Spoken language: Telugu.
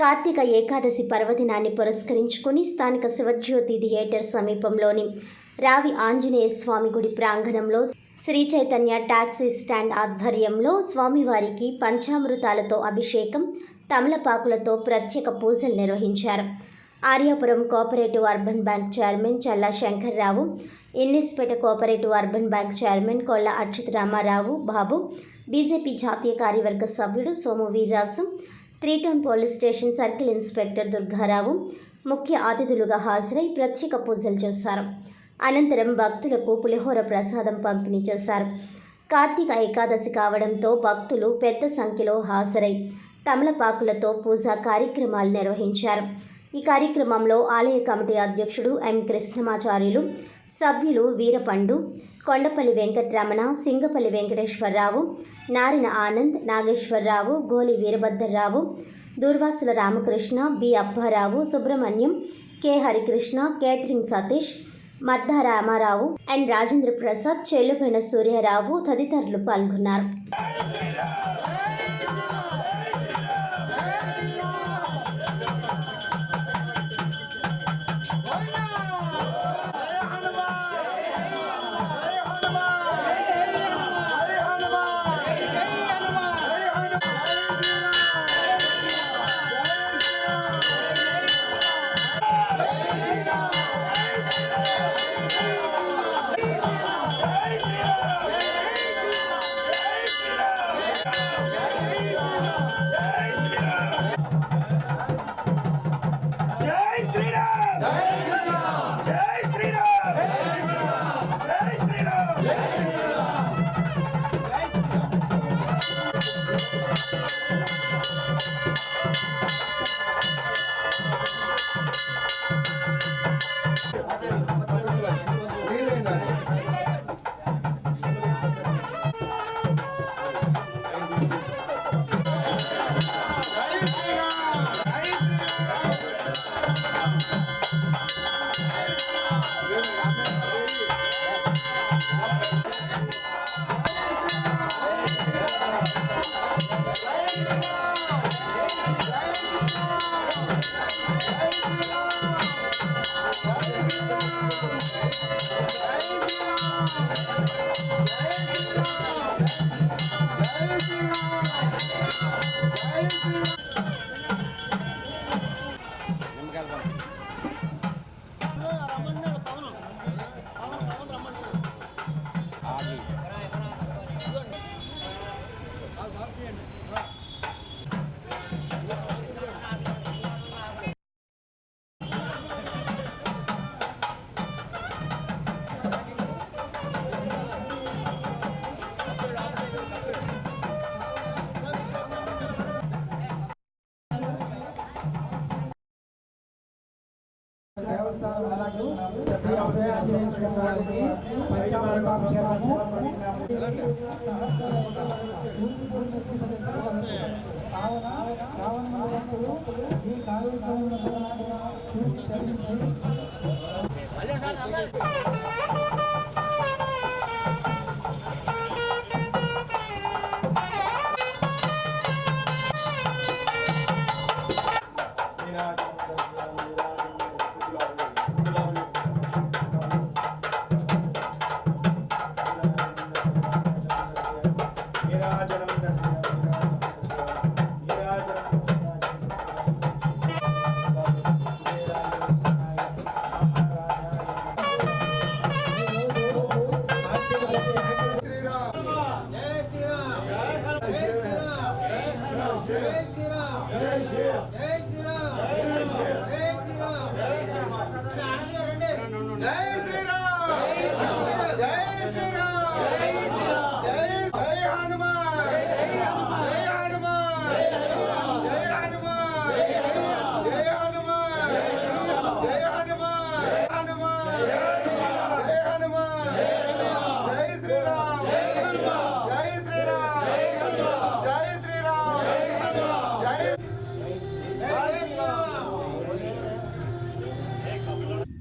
కార్తీక ఏకాదశి పర్వదినాన్ని పురస్కరించుకుని స్థానిక శివజ్యోతి థియేటర్ సమీపంలోని రావి ఆంజనేయ స్వామి గుడి ప్రాంగణంలో శ్రీ చైతన్య టాక్సీ స్టాండ్ ఆధ్వర్యంలో స్వామివారికి పంచామృతాలతో అభిషేకం, తమలపాకులతో ప్రత్యేక పూజలు నిర్వహించారు. Aryapuram cooperative urban bank chairman Challa Shankarrao, Innispeta cooperative urban bank chairman Kolla Achyuta Ramarao Babu, BJP జాతీయ కార్యవర్గ సభ్యుడు Somu Veerraju, 3 town police station circle inspector Durgarao ముఖ్య అతిథులుగా హాజరై ప్రత్యేక పూజలు చేశారు. అనంతరం భక్తులకు పులిహోర ప్రసాదం పంపిణీ చేశారు. కార్తీక ఏకాదశి కావడంతో భక్తులు పెద్ద సంఖ్యలో హాజరై తమలపాకులతో పూజా కార్యక్రమాలు నిర్వహించారు. ఈ కార్యక్రమంలో ఆలయ కమిటీ అధ్యక్షుడు ఎం కృష్ణమాచార్యులు, సభ్యులు వీరపండు, Kondapalli Venkataramana, Singapalli Venkateswararao, నారిన Anand, Nageswararao, Goli Veerabhadrarao, Durvasula Ramakrishna, B Apparao, Subrahmanyam, K Harikrishna, catering Satish, Madda Ramarao and Rajendra Prasad, Chellupaina Suryarao తదితరులు పాల్గొన్నారు. జై శ్రీరామ్.